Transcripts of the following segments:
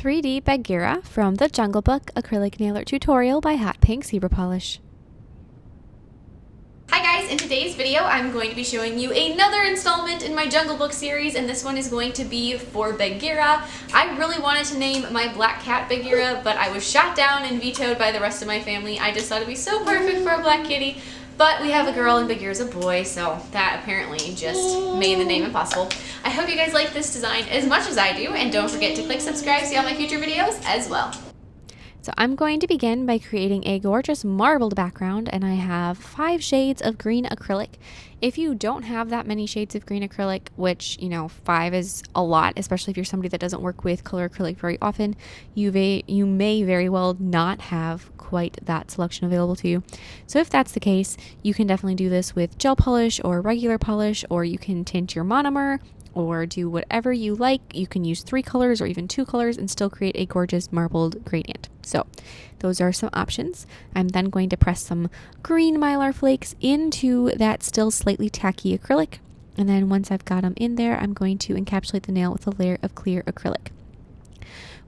3D Bagheera from the Jungle Book Acrylic Nail Art Tutorial by Hotpinkzebrapolish. Hi guys, in today's video I'm going to be showing you another installment in my Jungle Book series, and this one is going to be for Bagheera. I really wanted to name my black cat Bagheera, but I was shot down and vetoed by the rest of my family. I just thought it'd be so perfect for a black kitty, but we have a girl and Bagheera's a boy, so that apparently just made the name impossible. I hope you guys like this design as much as I do, and don't forget to click subscribe to see all my future videos as well. So I'm going to begin by creating a gorgeous marbled background, and I have 5 shades of green acrylic. If you don't have that many shades of green acrylic, which, 5 is a lot, especially if you're somebody that doesn't work with color acrylic very often, you may very well not have quite that selection available to you. So if that's the case, you can definitely do this with gel polish or regular polish, or you can tint your monomer, or do whatever you like. You can use 3 colors or even 2 colors and still create a gorgeous marbled gradient. So those are some options. I'm then going to press some green mylar flakes into that still slightly tacky acrylic. And then once I've got them in there, I'm going to encapsulate the nail with a layer of clear acrylic.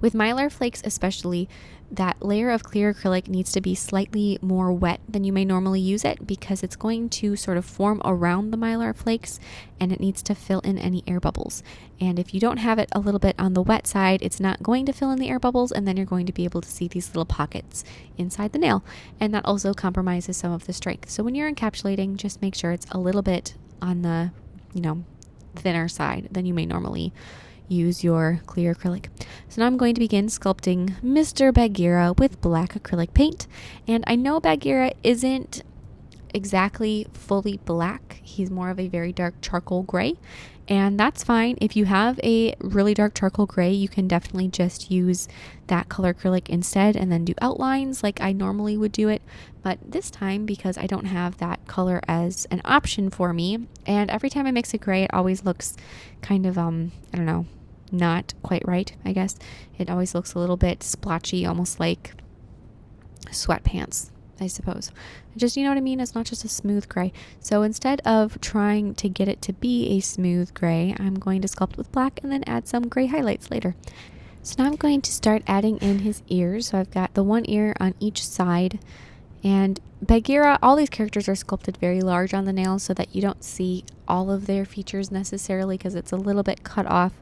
With mylar flakes especially, that layer of clear acrylic needs to be slightly more wet than you may normally use it, because it's going to sort of form around the mylar flakes and it needs to fill in any air bubbles. And if you don't have it a little bit on the wet side, it's not going to fill in the air bubbles, and then you're going to be able to see these little pockets inside the nail. And that also compromises some of the strength. So when you're encapsulating, just make sure it's a little bit on the, thinner side than you may normally use your clear acrylic. So now I'm going to begin sculpting Mr. Bagheera with black acrylic paint. And I know Bagheera isn't exactly fully black. He's more of a very dark charcoal gray, and that's fine. If you have a really dark charcoal gray, you can definitely just use that color acrylic instead and then do outlines like I normally would do it. But this time, because I don't have that color as an option for me, and every time I mix a gray, it always looks kind of, not quite right, I guess. It always looks a little bit splotchy, almost like sweatpants, I suppose. Just, you know what I mean? It's not just a smooth gray. So instead of trying to get it to be a smooth gray, I'm going to sculpt with black and then add some gray highlights later. So now I'm going to start adding in his ears. So I've got the one ear on each side. And Bagheera, all these characters are sculpted very large on the nail so that you don't see all of their features necessarily, because it's a little bit cut off,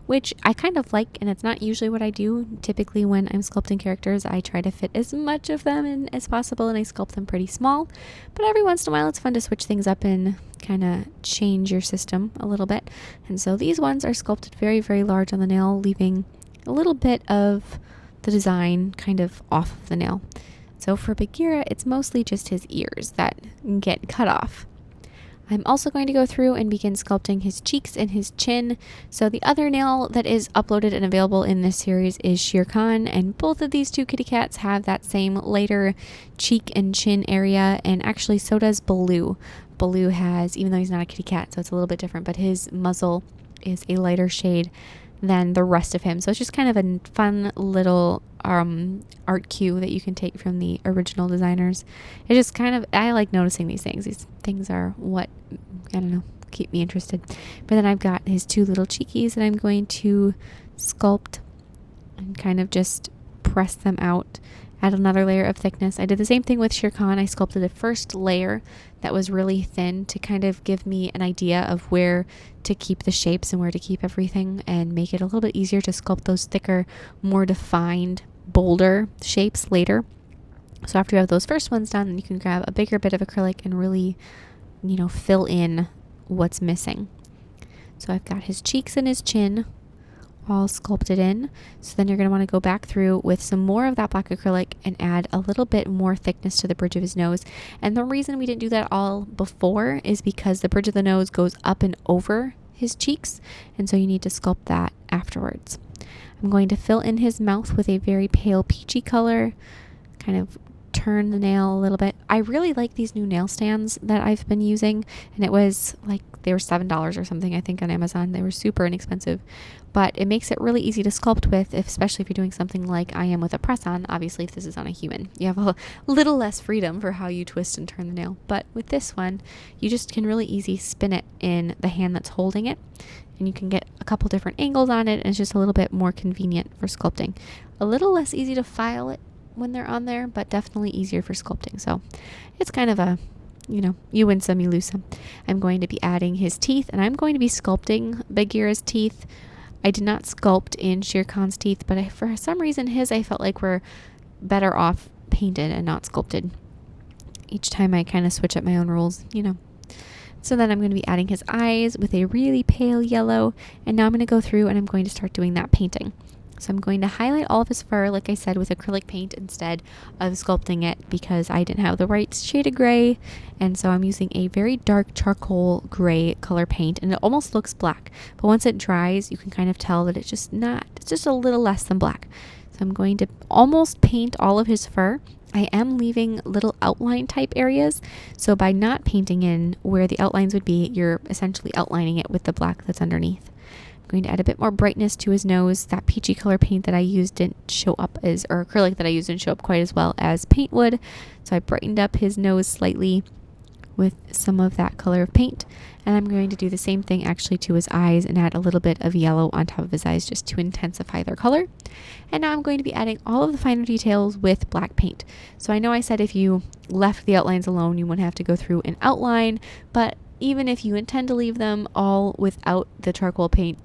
which I kind of like, and it's not usually what I do. Typically when I'm sculpting characters, I try to fit as much of them in as possible, and I sculpt them pretty small. But every once in a while it's fun to switch things up and kind of change your system a little bit. And so these ones are sculpted very, very large on the nail, leaving a little bit of the design kind of off of the nail. So for Bagheera, it's mostly just his ears that get cut off. I'm also going to go through and begin sculpting his cheeks and his chin. So the other nail that is uploaded and available in this series is Shere Khan, and both of these two kitty cats have that same lighter cheek and chin area, and actually so does Baloo. Baloo has, even though he's not a kitty cat, so it's a little bit different, but his muzzle is a lighter shade than the rest of him. So it's just kind of a fun little art cue that you can take from the original designers. It just kind of, I like noticing these things. These things are what, keep me interested. But then I've got his 2 little cheekies that I'm going to sculpt and kind of just press them out. Add another layer of thickness. I did the same thing with Shere Khan. I sculpted the first layer that was really thin to kind of give me an idea of where to keep the shapes and where to keep everything, and make it a little bit easier to sculpt those thicker, more defined, bolder shapes later. So after you have those first ones done, then you can grab a bigger bit of acrylic and really, fill in what's missing. So I've got his cheeks and his chin all sculpted in. So then you're going to want to go back through with some more of that black acrylic and add a little bit more thickness to the bridge of his nose. And the reason we didn't do that all before is because the bridge of the nose goes up and over his cheeks, and so you need to sculpt that afterwards. I'm going to fill in his mouth with a very pale peachy color, kind of turn the nail a little bit. I really like these new nail stands that I've been using, and it was like they were $7 or something, I think, on Amazon. They were super inexpensive, but it makes it really easy to sculpt with, especially if you're doing something like I am with a press-on. Obviously, if this is on a human, you have a little less freedom for how you twist and turn the nail, but with this one, you just can really easy spin it in the hand that's holding it, and you can get a couple different angles on it, and it's just a little bit more convenient for sculpting. A little less easy to file it when they're on there, but definitely easier for sculpting. So it's kind of a, you win some, you lose some. I'm going to be adding his teeth, and I'm going to be sculpting Bagheera's teeth. I did not sculpt in Shere Khan's teeth, but for some reason his, I felt like were better off painted and not sculpted. Each time I kind of switch up my own rules, So then I'm going to be adding his eyes with a really pale yellow, and now I'm going to go through and I'm going to start doing that painting. So I'm going to highlight all of his fur, like I said, with acrylic paint instead of sculpting it because I didn't have the right shade of gray. And so I'm using a very dark charcoal gray color paint, and it almost looks black. But once it dries, you can kind of tell that it's just a little less than black. So I'm going to almost paint all of his fur. I am leaving little outline type areas. So by not painting in where the outlines would be, you're essentially outlining it with the black that's underneath. Going to add a bit more brightness to his nose. That peachy color paint that I used didn't show up or acrylic that I used didn't show up quite as well as paint would. So I brightened up his nose slightly with some of that color of paint. And I'm going to do the same thing actually to his eyes and add a little bit of yellow on top of his eyes just to intensify their color. And now I'm going to be adding all of the finer details with black paint. So I know I said if you left the outlines alone, you wouldn't have to go through and outline, but even if you intend to leave them all without the charcoal paint,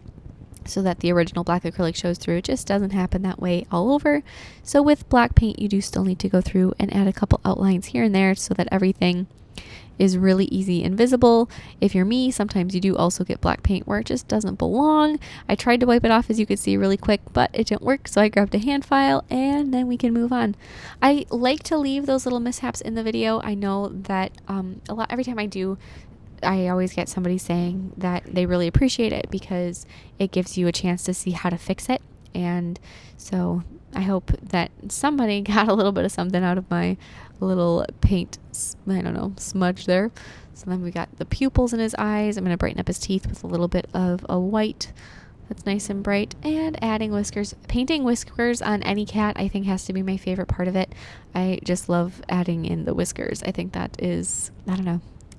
so that the original black acrylic shows through, it just doesn't happen that way all over. So with black paint, you do still need to go through and add a couple outlines here and there so that everything is really easy and visible. If you're me, sometimes you do also get black paint where it just doesn't belong. I tried to wipe it off, as you could see, really quick, but it didn't work, so I grabbed a hand file and then we can move on. I like to leave those little mishaps in the video. I know that every time I do, I always get somebody saying that they really appreciate it because it gives you a chance to see how to fix it. And so I hope that somebody got a little bit of something out of my little paint, smudge there. So then we got the pupils in his eyes. I'm going to brighten up his teeth with a little bit of a white that's nice and bright, and adding whiskers. Painting whiskers on any cat I think has to be my favorite part of it. I just love adding in the whiskers. I think that is,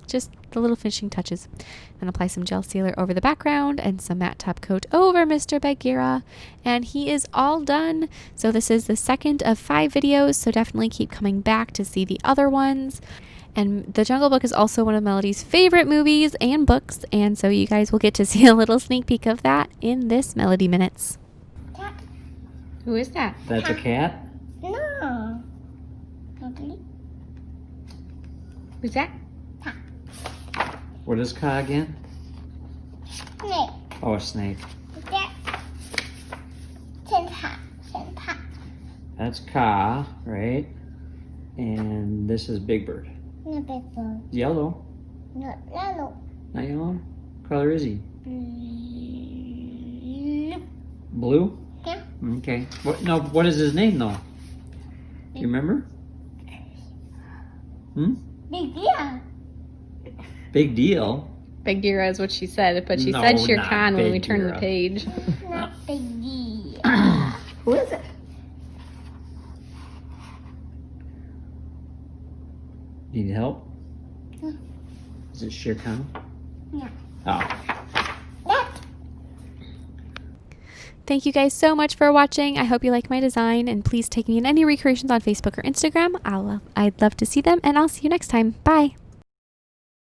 just the little finishing touches. And apply some gel sealer over the background and some matte top coat over Mr. Bagheera, and he is all done. So this is the second of 5 videos, so definitely keep coming back to see the other ones. And The Jungle Book is also one of Melody's favorite movies and books, and so you guys will get to see a little sneak peek of that in this Melody Minutes. Cat. Who is that? That's a cat? No. Who's that? What is Kaa again? Snake. Oh, a snake. That's Kaa, right? And this is Big Bird. No big bird. Yellow. Not yellow. Not yellow? What color is he? Blue? Yeah. Okay. What is his name though? Do you remember? Big deal. Big deal. Bagheera is what she said, but she No, said Shere not Khan when we turned the Bagheera. page. Not big deal. Who is it? Need help? Yeah. Is it Shere Khan? Yeah. Oh. Thank you guys so much for watching. I hope you like my design, and please take me in any recreations on Facebook or Instagram. I'd love to see them, and I'll see you next time. Bye.